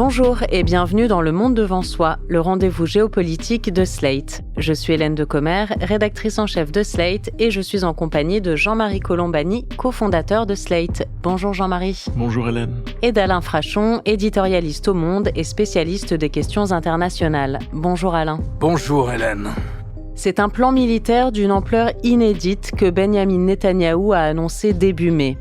Bonjour et bienvenue dans Le Monde devant soi, le rendez-vous géopolitique de Slate. Je suis Hélène Decomer, rédactrice en chef de Slate et je suis en compagnie de Jean-Marie Colombani, cofondateur de Slate. Bonjour Jean-Marie. Bonjour Hélène. Et d'Alain Frachon, éditorialiste au Monde et spécialiste des questions internationales. Bonjour Alain. Bonjour Hélène. C'est un plan militaire d'une ampleur inédite que Benyamin Netanyahou a annoncé début mai.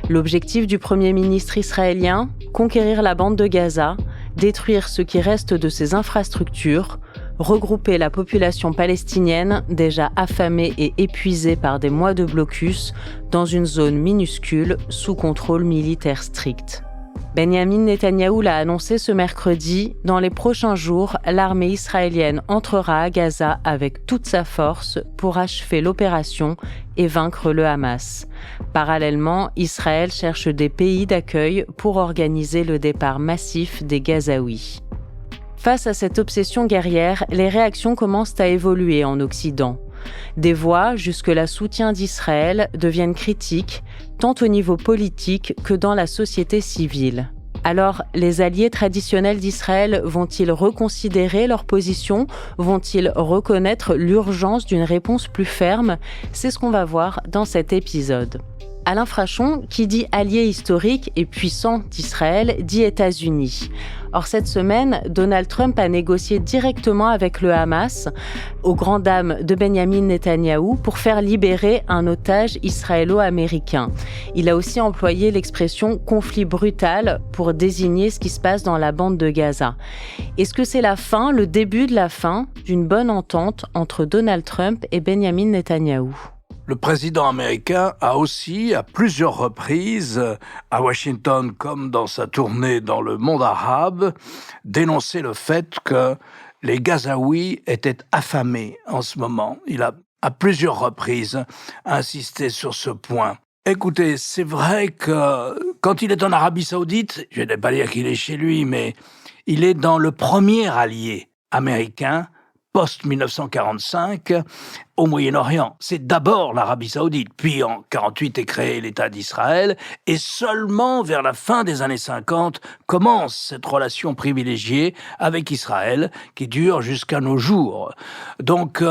L'objectif du Premier ministre israélien, conquérir la bande de Gaza, détruire ce qui reste de ses infrastructures, regrouper la population palestinienne déjà affamée et épuisée par des mois de blocus dans une zone minuscule sous contrôle militaire strict. Benyamin Netanyahou l'a annoncé ce mercredi. Dans les prochains jours, l'armée israélienne entrera à Gaza avec toute sa force pour achever l'opération et vaincre le Hamas. Parallèlement, Israël cherche des pays d'accueil pour organiser le départ massif des Gazaouis. Face à cette obsession guerrière, les réactions commencent à évoluer en Occident. Des voix, jusque-là soutien d'Israël, deviennent critiques, tant au niveau politique que dans la société civile. Alors, les alliés traditionnels d'Israël vont-ils reconsidérer leur position ? Vont-ils reconnaître l'urgence d'une réponse plus ferme ? C'est ce qu'on va voir dans cet épisode. Alain Frachon, qui dit allié historique et puissant d'Israël, dit États-Unis. Or, cette semaine, Donald Trump a négocié directement avec le Hamas, aux grandes dames de Benyamin Netanyahou, pour faire libérer un otage israélo-américain. Il a aussi employé l'expression « conflit brutal » pour désigner ce qui se passe dans la bande de Gaza. Est-ce que c'est la fin, le début de la fin, d'une bonne entente entre Donald Trump et Benyamin Netanyahou ? Le président américain a aussi, à plusieurs reprises, à Washington comme dans sa tournée dans le monde arabe, dénoncé le fait que les Gazaouis étaient affamés en ce moment. Il a, à plusieurs reprises, insisté sur ce point. Écoutez, c'est vrai que quand il est en Arabie Saoudite, je ne vais pas dire qu'il est chez lui, mais il est dans le premier allié américain post-1945 au Moyen-Orient. C'est d'abord l'Arabie Saoudite, puis en 1948 est créé l'État d'Israël, et seulement vers la fin des années 50 commence cette relation privilégiée avec Israël qui dure jusqu'à nos jours. Donc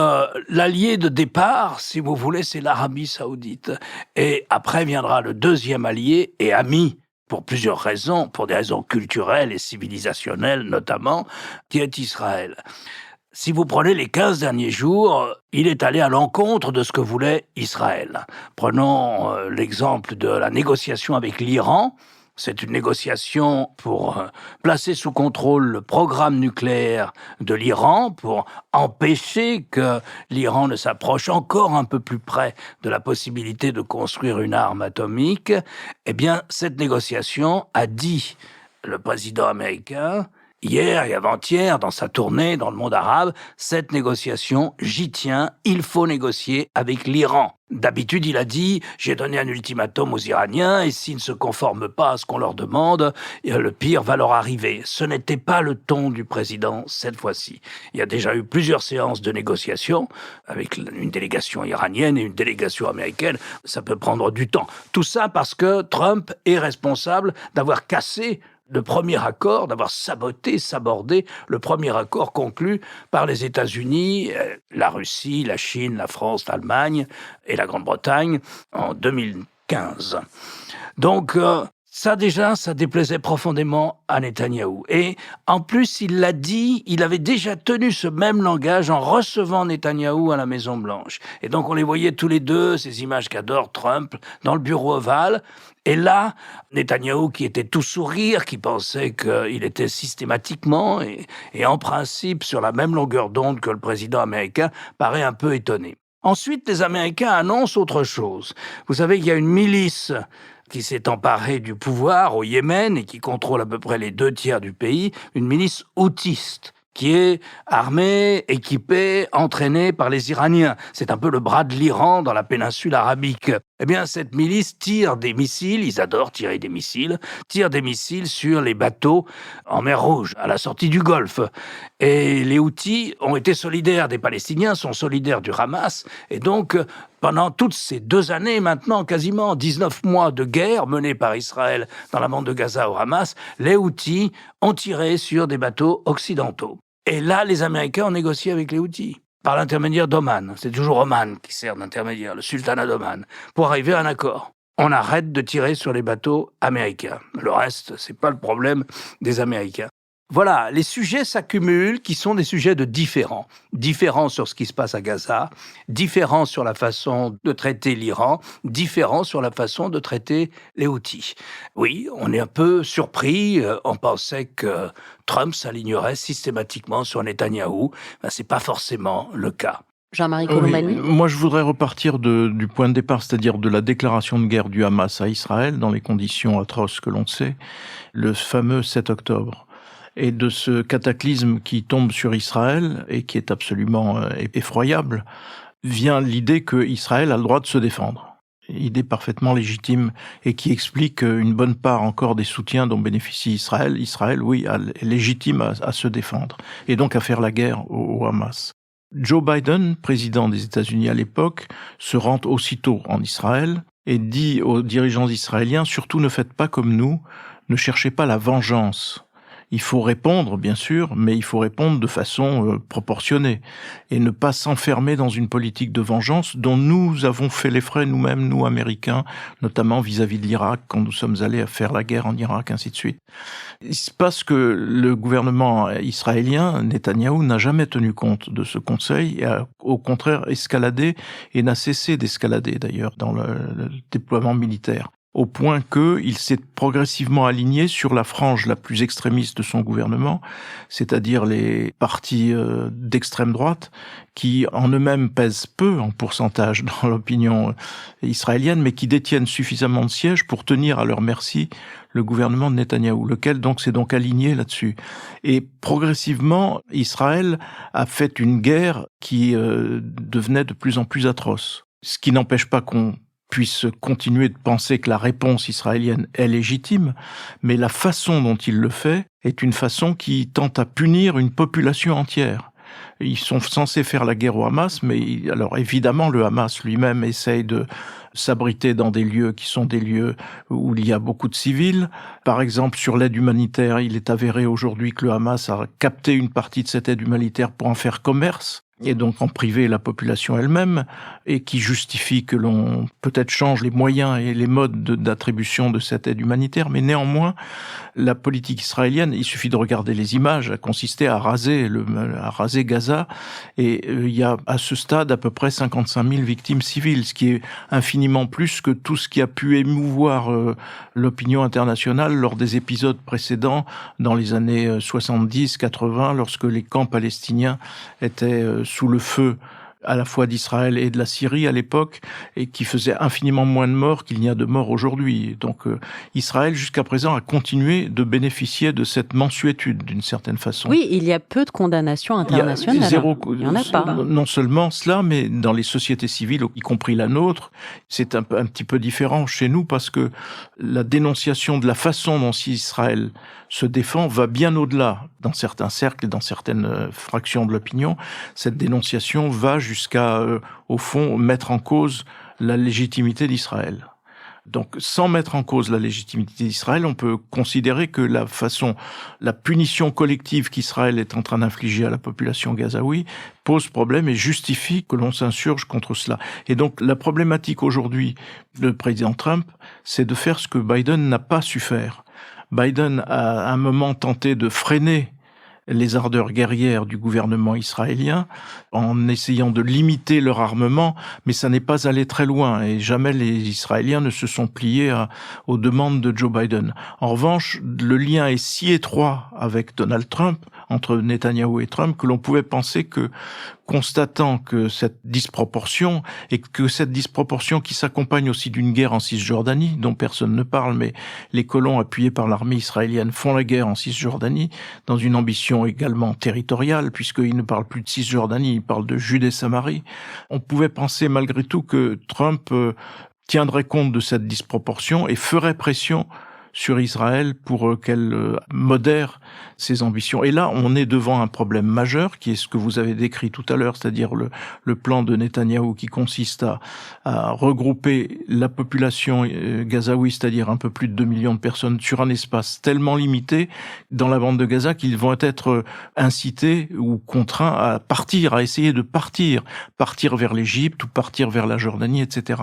l'allié de départ, si vous voulez, c'est l'Arabie Saoudite. Et après viendra le deuxième allié et ami, pour plusieurs raisons, pour des raisons culturelles et civilisationnelles notamment, qui est Israël. Si vous prenez les 15 derniers jours, il est allé à l'encontre de ce que voulait Israël. Prenons l'exemple de la négociation avec l'Iran. C'est une négociation pour placer sous contrôle le programme nucléaire de l'Iran, pour empêcher que l'Iran ne s'approche encore un peu plus près de la possibilité de construire une arme atomique. Eh bien, cette négociation a dit le président américain hier et avant-hier, dans sa tournée dans le monde arabe, cette négociation, j'y tiens, il faut négocier avec l'Iran. D'habitude, il a dit « j'ai donné un ultimatum aux Iraniens et s'ils ne se conforment pas à ce qu'on leur demande, le pire va leur arriver ». Ce n'était pas le ton du président cette fois-ci. Il y a déjà eu plusieurs séances de négociations avec une délégation iranienne et une délégation américaine. Ça peut prendre du temps. Tout ça parce que Trump est responsable d'avoir cassé le premier accord, d'avoir sabordé le premier accord conclu par les États-Unis, la Russie, la Chine, la France, l'Allemagne et la Grande-Bretagne en 2015. Donc, ça déplaisait profondément à Netanyahou. Et en plus, il l'a dit, il avait déjà tenu ce même langage en recevant Netanyahou à la Maison-Blanche. Et donc, on les voyait tous les deux, ces images qu'adore Trump, dans le bureau ovale. Et là, Netanyahou, qui était tout sourire, qui pensait qu'il était systématiquement et en principe sur la même longueur d'onde que le président américain, paraît un peu étonné. Ensuite, les Américains annoncent autre chose. Vous savez qu'il y a une milice qui s'est emparée du pouvoir au Yémen et qui contrôle à peu près les 2/3 du pays, une milice houtiste, qui est armée, équipée, entraînée par les Iraniens. C'est un peu le bras de l'Iran dans la péninsule arabique. Eh bien, cette milice tire des missiles, ils adorent tirer des missiles, tire des missiles sur les bateaux en mer Rouge, à la sortie du Golfe. Et les Houthis ont été solidaires des Palestiniens, sont solidaires du Hamas, et donc Pendant toutes ces 2 années maintenant, quasiment 19 mois de guerre menée par Israël dans la bande de Gaza au Hamas, les Houthis ont tiré sur des bateaux occidentaux. Et là, les Américains ont négocié avec les Houthis, par l'intermédiaire d'Oman. C'est toujours Oman qui sert d'intermédiaire, le sultanat d'Oman, pour arriver à un accord. On arrête de tirer sur les bateaux américains. Le reste, c'est pas le problème des Américains. Voilà, les sujets s'accumulent qui sont des sujets de différents. Différents sur ce qui se passe à Gaza, différents sur la façon de traiter l'Iran, différents sur la façon de traiter les Houthis. Oui, on est un peu surpris, on pensait que Trump s'alignerait systématiquement sur Netanyahou. C'est pas forcément le cas. Jean-Marie Colombani. Oui, moi, je voudrais repartir du point de départ, c'est-à-dire de la déclaration de guerre du Hamas à Israël, dans les conditions atroces que l'on sait, le fameux 7 octobre. Et de ce cataclysme qui tombe sur Israël, et qui est absolument effroyable, vient l'idée que Israël a le droit de se défendre. Idée parfaitement légitime, et qui explique une bonne part encore des soutiens dont bénéficie Israël. Israël, oui, est légitime à se défendre, et donc à faire la guerre au Hamas. Joe Biden, président des États-Unis à l'époque, se rend aussitôt en Israël et dit aux dirigeants israéliens « Surtout ne faites pas comme nous, ne cherchez pas la vengeance ». Il faut répondre, bien sûr, mais il faut répondre de façon proportionnée et ne pas s'enfermer dans une politique de vengeance dont nous avons fait les frais nous-mêmes, nous, Américains, notamment vis-à-vis de l'Irak, quand nous sommes allés à faire la guerre en Irak, ainsi de suite. Il se passe que le gouvernement israélien, Netanyahou, n'a jamais tenu compte de ce conseil et a au contraire escaladé et n'a cessé d'escalader d'ailleurs dans le déploiement militaire, au point qu'il s'est progressivement aligné sur la frange la plus extrémiste de son gouvernement, c'est-à-dire les partis d'extrême droite, qui en eux-mêmes pèsent peu en pourcentage dans l'opinion israélienne, mais qui détiennent suffisamment de sièges pour tenir à leur merci le gouvernement de Netanyahou, lequel donc s'est donc aligné là-dessus. Et progressivement, Israël a fait une guerre qui devenait de plus en plus atroce. Ce qui n'empêche pas qu'on puisse continuer de penser que la réponse israélienne est légitime, mais la façon dont il le fait est une façon qui tente à punir une population entière. Ils sont censés faire la guerre au Hamas, mais alors évidemment le Hamas lui-même essaye de s'abriter dans des lieux qui sont des lieux où il y a beaucoup de civils. Par exemple, sur l'aide humanitaire, il est avéré aujourd'hui que le Hamas a capté une partie de cette aide humanitaire pour en faire commerce, et donc en priver la population elle-même, et qui justifie que l'on peut-être change les moyens et les modes d'attribution de cette aide humanitaire, mais néanmoins, la politique israélienne, il suffit de regarder les images, a consisté à raser Gaza, et il y a à ce stade à peu près 55 000 victimes civiles, ce qui est infiniment plus que tout ce qui a pu émouvoir l'opinion internationale lors des épisodes précédents, dans les années 70-80, lorsque les camps palestiniens étaient sous le feu à la fois d'Israël et de la Syrie à l'époque, et qui faisait infiniment moins de morts qu'il n'y a de morts aujourd'hui. Donc Israël, jusqu'à présent, a continué de bénéficier de cette mansuétude, d'une certaine façon. Oui, il y a peu de condamnations internationales. Il n'y en a pas. Non seulement cela, mais dans les sociétés civiles, y compris la nôtre, c'est un petit peu différent chez nous, parce que la dénonciation de la façon dont Israël se défend va bien au-delà. Dans certains cercles et dans certaines fractions de l'opinion, cette dénonciation va jusqu'à, au fond, mettre en cause la légitimité d'Israël. Donc, sans mettre en cause la légitimité d'Israël, on peut considérer que la punition collective qu'Israël est en train d'infliger à la population gazaoui pose problème et justifie que l'on s'insurge contre cela. Et donc, la problématique aujourd'hui du président Trump, c'est de faire ce que Biden n'a pas su faire. Biden a à un moment tenté de freiner les ardeurs guerrières du gouvernement israélien en essayant de limiter leur armement, mais ça n'est pas allé très loin et jamais les Israéliens ne se sont pliés aux demandes de Joe Biden. En revanche, le lien est si étroit avec Donald Trump, entre Netanyahou et Trump, que l'on pouvait penser que, constatant que cette disproportion, et que cette disproportion qui s'accompagne aussi d'une guerre en Cisjordanie, dont personne ne parle, mais les colons appuyés par l'armée israélienne font la guerre en Cisjordanie, dans une ambition également territoriale, puisqu'ils ne parlent plus de Cisjordanie, ils parlent de Judée-Samarie. On pouvait penser malgré tout que Trump tiendrait compte de cette disproportion et ferait pression sur Israël pour qu'elle modère ses ambitions. Et là, on est devant un problème majeur, qui est ce que vous avez décrit tout à l'heure, c'est-à-dire le plan de Netanyahou qui consiste à regrouper la population gazaoui, c'est-à-dire un peu plus de 2 millions de personnes, sur un espace tellement limité dans la bande de Gaza qu'ils vont être incités ou contraints à partir, à essayer de partir vers l'Égypte ou partir vers la Jordanie, etc.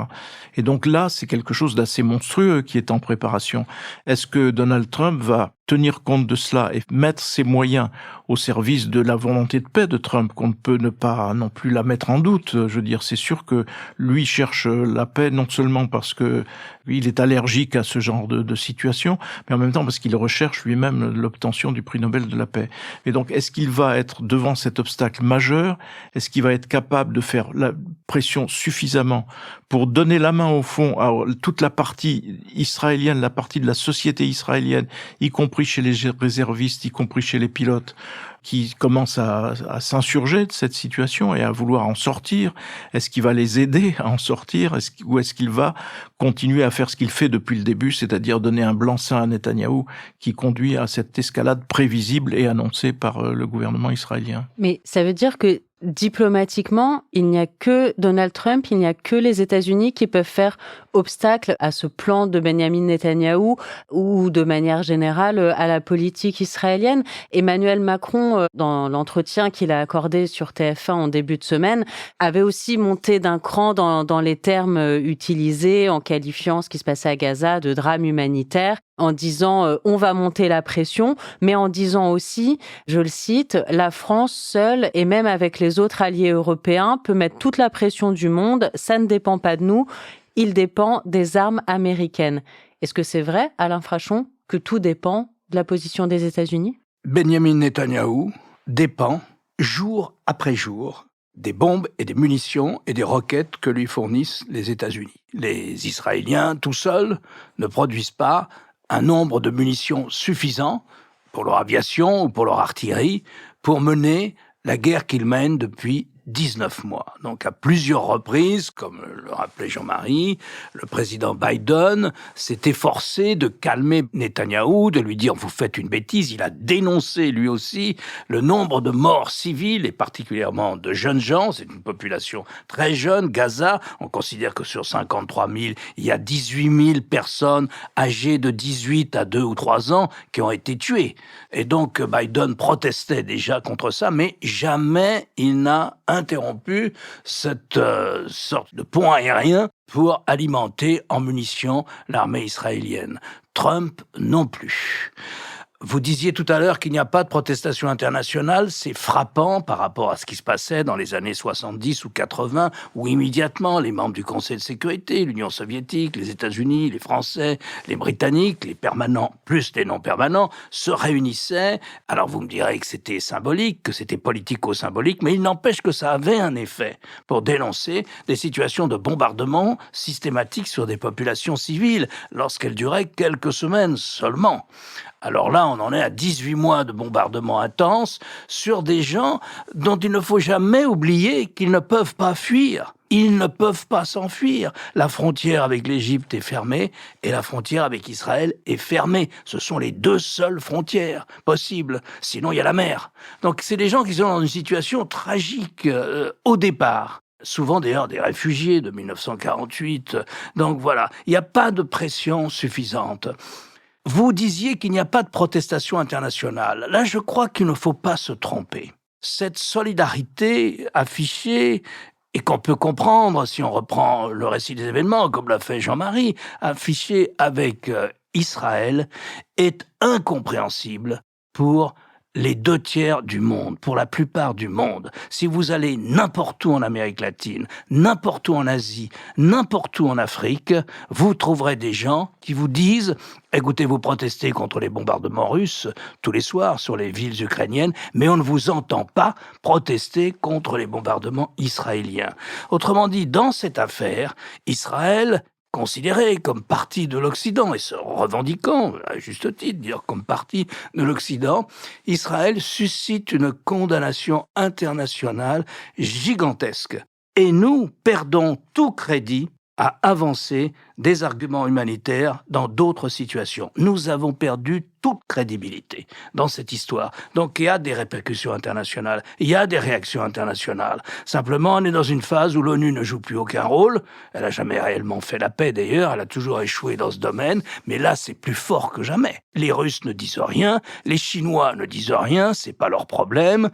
Et donc là, c'est quelque chose d'assez monstrueux qui est en préparation. Est-ce que Donald Trump va tenir compte de cela et mettre ses moyens au service de la volonté de paix de Trump, qu'on ne peut ne pas non plus la mettre en doute? Je veux dire, c'est sûr que lui cherche la paix non seulement parce que il est allergique à ce genre de situation, mais en même temps parce qu'il recherche lui-même l'obtention du prix Nobel de la paix. Et donc, est-ce qu'il va être devant cet obstacle majeur? Est-ce qu'il va être capable de faire la pression suffisamment pour donner la main au fond à toute la partie israélienne, la partie de la société israélienne, y compris chez les réservistes, y compris chez les pilotes, qui commencent à s'insurger de cette situation et à vouloir en sortir? Est-ce qu'il va les aider à en sortir? Ou est-ce qu'il va continuer à faire ce qu'il fait depuis le début, c'est-à-dire donner un blanc-seing à Netanyahou qui conduit à cette escalade prévisible et annoncée par le gouvernement israélien? Mais ça veut dire que diplomatiquement, il n'y a que Donald Trump, il n'y a que les États-Unis qui peuvent faire obstacle à ce plan de Benyamin Netanyahou ou de manière générale à la politique israélienne. Emmanuel Macron, dans l'entretien qu'il a accordé sur TF1 en début de semaine, avait aussi monté d'un cran dans les termes utilisés en qualifiant ce qui se passait à Gaza de drame humanitaire, en disant on va monter la pression, mais en disant aussi, je le cite, la France seule et même avec les autres alliés européens peut mettre toute la pression du monde, ça ne dépend pas de nous, il dépend des armes américaines. Est-ce que c'est vrai, Alain Frachon, que tout dépend de la position des États-Unis? Benyamin Netanyahou dépend, jour après jour, des bombes et des munitions et des roquettes que lui fournissent les États-Unis. Les Israéliens, tout seuls, ne produisent pas un nombre de munitions suffisant pour leur aviation ou pour leur artillerie pour mener la guerre qu'ils mènent depuis 19 mois. Donc à plusieurs reprises, comme le rappelait Jean-Marie, le président Biden s'est efforcé de calmer Netanyahou, de lui dire « vous faites une bêtise ». Il a dénoncé lui aussi le nombre de morts civiles et particulièrement de jeunes gens. C'est une population très jeune. Gaza, on considère que sur 53 000, il y a 18 000 personnes âgées de 18 à 2 ou 3 ans qui ont été tuées. Et donc Biden protestait déjà contre ça, mais jamais il n'a interrompu cette sorte de pont aérien pour alimenter en munitions l'armée israélienne. Trump non plus. Vous disiez tout à l'heure qu'il n'y a pas de protestation internationale. C'est frappant par rapport à ce qui se passait dans les années 70 ou 80, où immédiatement les membres du Conseil de sécurité, l'Union soviétique, les États-Unis, les Français, les Britanniques, les permanents plus les non-permanents, se réunissaient. Alors vous me direz que c'était symbolique, que c'était politico-symbolique, mais il n'empêche que ça avait un effet pour dénoncer des situations de bombardement systématiques sur des populations civiles, lorsqu'elles duraient quelques semaines seulement. Alors là, on en est à 18 mois de bombardements intenses sur des gens dont il ne faut jamais oublier qu'ils ne peuvent pas fuir. Ils ne peuvent pas s'enfuir. La frontière avec l'Égypte est fermée et la frontière avec Israël est fermée. Ce sont les deux seules frontières possibles. Sinon, il y a la mer. Donc, c'est des gens qui sont dans une situation tragique au départ. Souvent d'ailleurs des réfugiés de 1948. Donc voilà, il n'y a pas de pression suffisante. Vous disiez qu'il n'y a pas de protestation internationale. Là, je crois qu'il ne faut pas se tromper. Cette solidarité affichée, et qu'on peut comprendre si on reprend le récit des événements, comme l'a fait Jean-Marie, affichée avec Israël, est incompréhensible pour les 2/3 du monde, pour la plupart du monde. Si vous allez n'importe où en Amérique latine, n'importe où en Asie, n'importe où en Afrique, vous trouverez des gens qui vous disent « Écoutez, vous protestez contre les bombardements russes tous les soirs sur les villes ukrainiennes, mais on ne vous entend pas protester contre les bombardements israéliens. » Autrement dit, dans cette affaire, Israël, considéré comme partie de l'Occident et se revendiquant, à juste titre, dire comme partie de l'Occident, Israël suscite une condamnation internationale gigantesque. Et nous perdons tout crédit à avancer des arguments humanitaires dans d'autres situations. Nous avons perdu toute crédibilité dans cette histoire. Donc il y a des répercussions internationales, il y a des réactions internationales. Simplement, on est dans une phase où l'ONU ne joue plus aucun rôle. Elle n'a jamais réellement fait la paix d'ailleurs, elle a toujours échoué dans ce domaine, mais là c'est plus fort que jamais. Les Russes ne disent rien, les Chinois ne disent rien, c'est pas leur problème.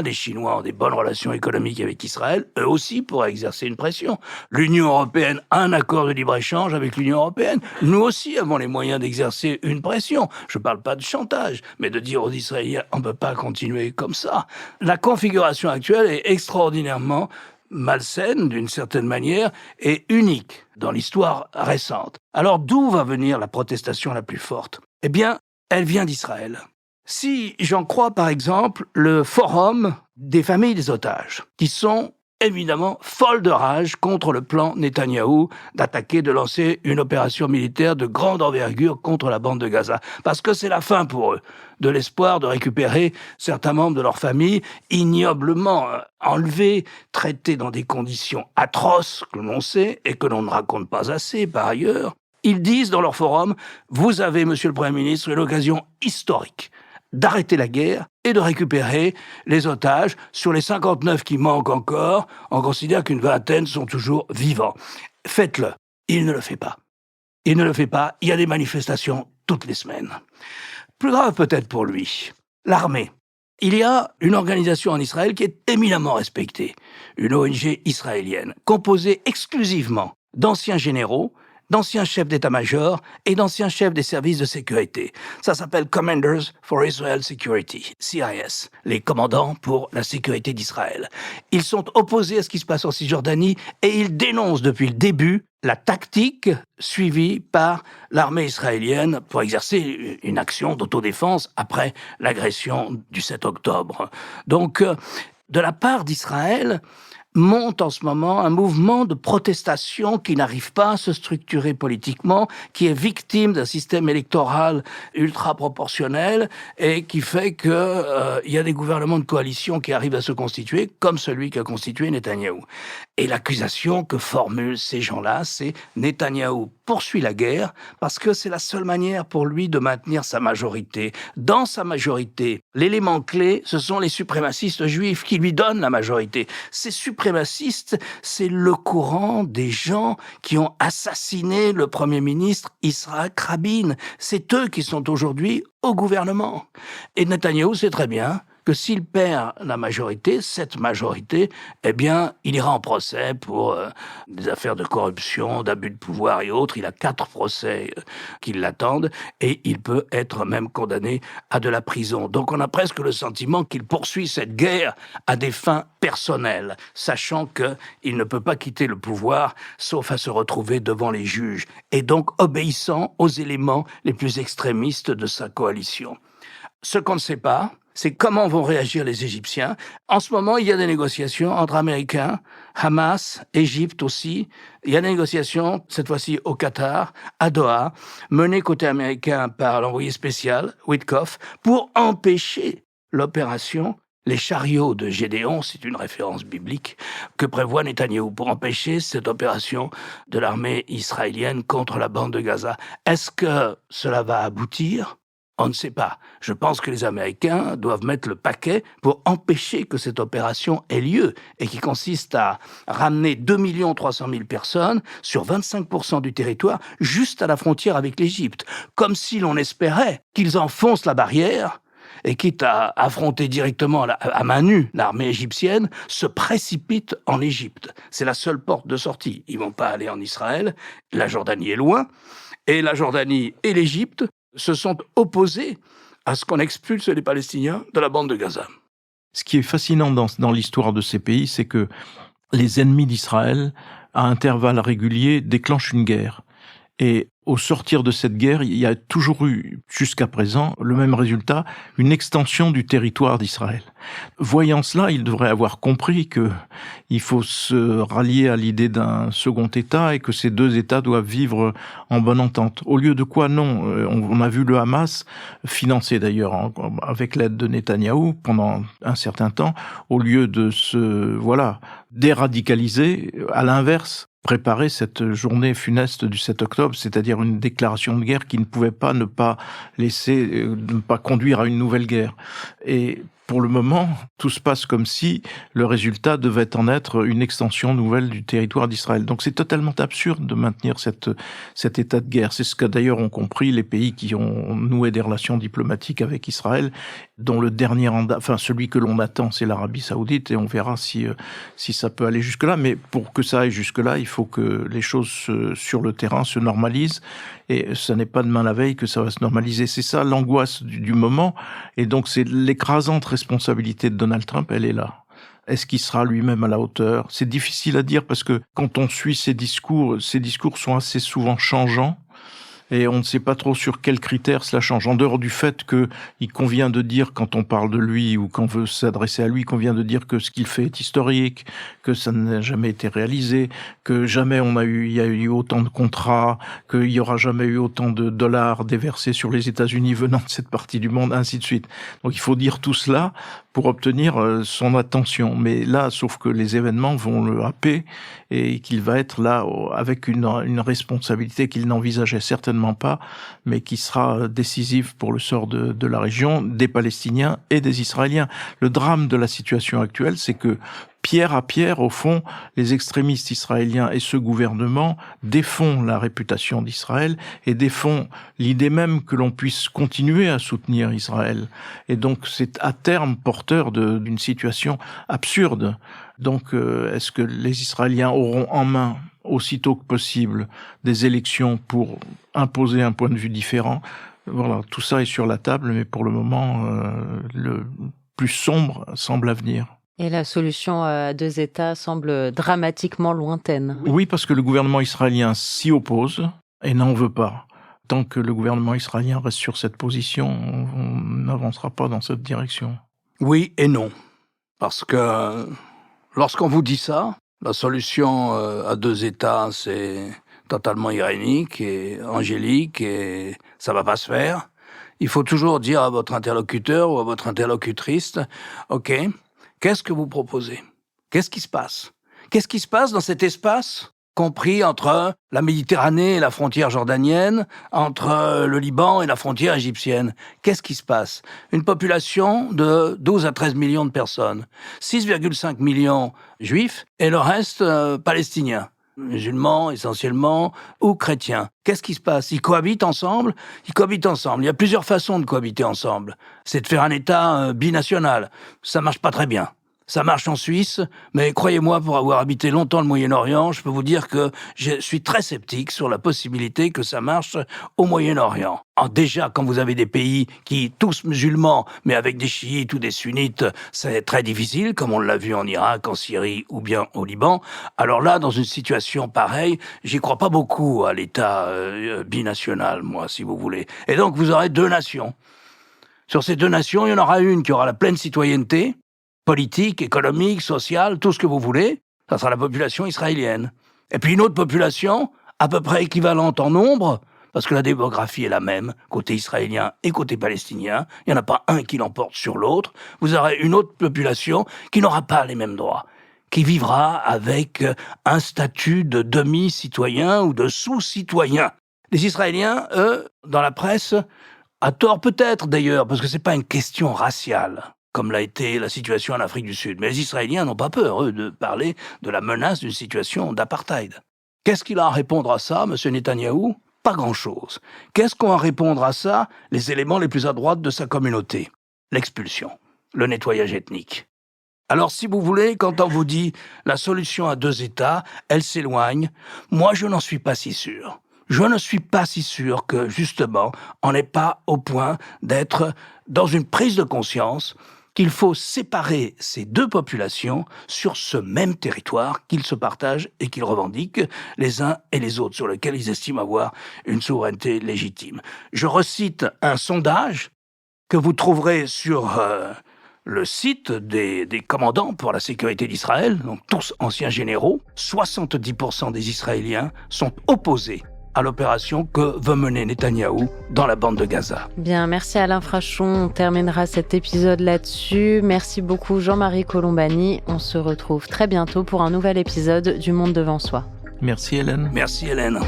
Les Chinois ont des bonnes relations économiques avec Israël, eux aussi pourraient exercer une pression. L'Union européenne a un accord de libre-échange avec l'Union européenne. Nous aussi avons les moyens d'exercer une pression. Je ne parle pas de chantage, mais de dire aux Israéliens, on ne peut pas continuer comme ça. La configuration actuelle est extraordinairement malsaine, d'une certaine manière, et unique dans l'histoire récente. Alors d'où va venir la protestation la plus forte ? Eh bien, elle vient d'Israël. Si j'en crois par exemple le forum des familles des otages, qui sont évidemment folles de rage contre le plan Netanyahou d'attaquer, de lancer une opération militaire de grande envergure contre la bande de Gaza. Parce que c'est la fin pour eux, de l'espoir de récupérer certains membres de leur famille ignoblement enlevés, traités dans des conditions atroces que l'on sait et que l'on ne raconte pas assez par ailleurs. Ils disent dans leur forum, vous avez, monsieur le Premier ministre, une occasion historique d'arrêter la guerre et de récupérer les otages. Sur les 59 qui manquent encore, on considère qu'une vingtaine sont toujours vivants. Faites-le. Il ne le fait pas. Il ne le fait pas. Il y a des manifestations toutes les semaines. Plus grave peut-être pour lui, l'armée. Il y a une organisation en Israël qui est éminemment respectée, une ONG israélienne, composée exclusivement d'anciens généraux, d'anciens chefs d'état-major et d'anciens chefs des services de sécurité. Ça s'appelle Commanders for Israel Security, CIS, les commandants pour la sécurité d'Israël. Ils sont opposés à ce qui se passe en Cisjordanie et ils dénoncent depuis le début la tactique suivie par l'armée israélienne pour exercer une action d'autodéfense après l'agression du 7 octobre. Donc, de la part d'Israël, monte en ce moment un mouvement de protestation qui n'arrive pas à se structurer politiquement, qui est victime d'un système électoral ultra-proportionnel et qui fait que y a des gouvernements de coalition qui arrivent à se constituer, comme celui qu'a constitué Netanyahou. Et l'accusation que formulent ces gens-là, c'est Netanyahou poursuit la guerre parce que c'est la seule manière pour lui de maintenir sa majorité. Dans sa majorité, l'élément clé, ce sont les suprémacistes juifs qui lui donnent la majorité. Ces suprémacistes, c'est le courant des gens qui ont assassiné le Premier ministre Yitzhak Rabin. C'est eux qui sont aujourd'hui au gouvernement. Et Netanyahou sait très bien que s'il perd la majorité, cette majorité, eh bien, il ira en procès pour des affaires de corruption, d'abus de pouvoir et autres. Il a 4 procès qui l'attendent et il peut être même condamné à de la prison. Donc on a presque le sentiment qu'il poursuit cette guerre à des fins personnelles, sachant qu'il ne peut pas quitter le pouvoir sauf à se retrouver devant les juges et donc obéissant aux éléments les plus extrémistes de sa coalition. Ce qu'on ne sait pas, c'est comment vont réagir les Égyptiens. En ce moment, il y a des négociations entre Américains, Hamas, Égypte aussi. Il y a des négociations, cette fois-ci au Qatar, à Doha, menées côté américain par l'envoyé spécial, Witkoff, pour empêcher l'opération Les chariots de Gédéon, c'est une référence biblique, que prévoit Netanyahou pour empêcher cette opération de l'armée israélienne contre la bande de Gaza. Est-ce que cela va aboutir ? On ne sait pas. Je pense que les Américains doivent mettre le paquet pour empêcher que cette opération ait lieu et qui consiste à ramener 2 300 000 personnes sur 25% du territoire juste à la frontière avec l'Égypte. Comme si l'on espérait qu'ils enfoncent la barrière et quitte à affronter directement à main nue l'armée égyptienne, se précipitent en Égypte. C'est la seule porte de sortie. Ils vont pas aller en Israël. La Jordanie est loin. Et la Jordanie et l'Égypte se sont opposés à ce qu'on expulse les Palestiniens de la bande de Gaza. Ce qui est fascinant dans l'histoire de ces pays, c'est que les ennemis d'Israël, à intervalles réguliers, déclenchent une guerre. Et au sortir de cette guerre, il y a toujours eu, jusqu'à présent, le même résultat, une extension du territoire d'Israël. Voyant cela, il devrait avoir compris que il faut se rallier à l'idée d'un second État et que ces deux États doivent vivre en bonne entente. Au lieu de quoi, non. On a vu le Hamas, financé d'ailleurs avec l'aide de Netanyahou pendant un certain temps, au lieu de se, déradicaliser, à l'inverse, préparer cette journée funeste du 7 octobre, c'est-à-dire une déclaration de guerre qui ne pouvait pas ne pas ne pas conduire à une nouvelle guerre. Et pour le moment, tout se passe comme si le résultat devait en être une extension nouvelle du territoire d'Israël. Donc c'est totalement absurde de maintenir cet état de guerre. C'est ce que d'ailleurs ont compris les pays qui ont noué des relations diplomatiques avec Israël, dont le dernier celui que l'on attend, c'est l'Arabie Saoudite, et on verra si ça peut aller jusque-là. Mais pour que ça aille jusque-là, il faut que les choses sur le terrain se normalisent. Et ça n'est pas demain la veille que ça va se normaliser. C'est ça l'angoisse du moment. Et donc c'est l'écrasante responsabilité de Donald Trump, elle est là. Est-ce qu'il sera lui-même à la hauteur ? C'est difficile à dire parce que quand on suit ses discours sont assez souvent changeants. Et on ne sait pas trop sur quels critères cela change. En dehors du fait qu'il convient de dire, quand on parle de lui ou qu'on veut s'adresser à lui, il convient de dire que ce qu'il fait est historique, que ça n'a jamais été réalisé, que jamais il y a eu autant de contrats, qu'il y aura jamais eu autant de dollars déversés sur les États-Unis venant de cette partie du monde, ainsi de suite. Donc il faut dire tout cela pour obtenir son attention. Mais là, sauf que les événements vont le happer et qu'il va être là avec une responsabilité qu'il n'envisageait certainement pas, mais qui sera décisive pour le sort de la région, des Palestiniens et des Israéliens. Le drame de la situation actuelle, c'est que pierre à pierre, au fond, les extrémistes israéliens et ce gouvernement défont la réputation d'Israël et défont l'idée même que l'on puisse continuer à soutenir Israël. Et donc, c'est à terme porteur d'une situation absurde. Donc, est-ce que les Israéliens auront en main, aussitôt que possible, des élections pour imposer un point de vue différent ? Voilà, tout ça est sur la table, mais pour le moment, le plus sombre semble à venir. Et la solution à deux États semble dramatiquement lointaine. Oui, parce que le gouvernement israélien s'y oppose et n'en veut pas. Tant que le gouvernement israélien reste sur cette position, on n'avancera pas dans cette direction. Oui et non. Parce que lorsqu'on vous dit ça, la solution à deux États, c'est totalement irénique et angélique et ça va pas se faire. Il faut toujours dire à votre interlocuteur ou à votre interlocutrice, « Ok, qu'est-ce que vous proposez ? Qu'est-ce qui se passe ? Qu'est-ce qui se passe dans cet espace compris entre la Méditerranée et la frontière jordanienne, entre le Liban et la frontière égyptienne. Qu'est-ce qui se passe ? Une population de 12 à 13 millions de personnes, 6,5 millions juifs et le reste palestiniens, musulmans essentiellement ou chrétiens. Qu'est-ce qui se passe ? Ils cohabitent ensemble ? Ils cohabitent ensemble. Il y a plusieurs façons de cohabiter ensemble. C'est de faire un État binational. Ça marche pas très bien. Ça marche en Suisse, mais croyez-moi, pour avoir habité longtemps le Moyen-Orient, je peux vous dire que je suis très sceptique sur la possibilité que ça marche au Moyen-Orient. Alors déjà, quand vous avez des pays qui, tous musulmans, mais avec des chiites ou des sunnites, c'est très difficile, comme on l'a vu en Irak, en Syrie ou bien au Liban. Alors là, dans une situation pareille, j'y crois pas beaucoup à l'État binational, moi, si vous voulez. Et donc, vous aurez deux nations. Sur ces deux nations, il y en aura une qui aura la pleine citoyenneté, politique, économique, sociale, tout ce que vous voulez, ça sera la population israélienne. Et puis une autre population, à peu près équivalente en nombre, parce que la démographie est la même, côté israélien et côté palestinien, il n'y en a pas un qui l'emporte sur l'autre, vous aurez une autre population qui n'aura pas les mêmes droits, qui vivra avec un statut de demi-citoyen ou de sous-citoyen. Les Israéliens, eux, dans la presse, à tort peut-être d'ailleurs, parce que c'est pas une question raciale, comme l'a été la situation en Afrique du Sud. Mais les Israéliens n'ont pas peur, eux, de parler de la menace d'une situation d'apartheid. Qu'est-ce qu'il a à répondre à ça, M. Netanyahou ? Pas grand-chose. Qu'est-ce qu'ont à répondre à ça les éléments les plus à droite de sa communauté ? L'expulsion, le nettoyage ethnique. Alors, si vous voulez, quand on vous dit la solution à deux États, elle s'éloigne, moi, je n'en suis pas si sûr. Je ne suis pas si sûr que, justement, on n'est pas au point d'être dans une prise de conscience qu'il faut séparer ces deux populations sur ce même territoire qu'ils se partagent et qu'ils revendiquent les uns et les autres, sur lequel ils estiment avoir une souveraineté légitime. Je recite un sondage que vous trouverez sur le site des commandants pour la sécurité d'Israël, donc tous anciens généraux. 70% des Israéliens sont opposés à l'opération que veut mener Netanyahou dans la bande de Gaza. Bien, merci Alain Frachon. On terminera cet épisode là-dessus. Merci beaucoup Jean-Marie Colombani. On se retrouve très bientôt pour un nouvel épisode du Monde devant soi. Merci Hélène. Merci Hélène.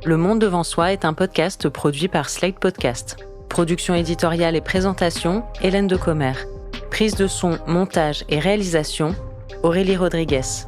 Le Monde devant soi est un podcast produit par Slate Podcast. Production éditoriale et présentation, Hélène Decomer. Prise de son, montage et réalisation, Aurélie Rodriguez.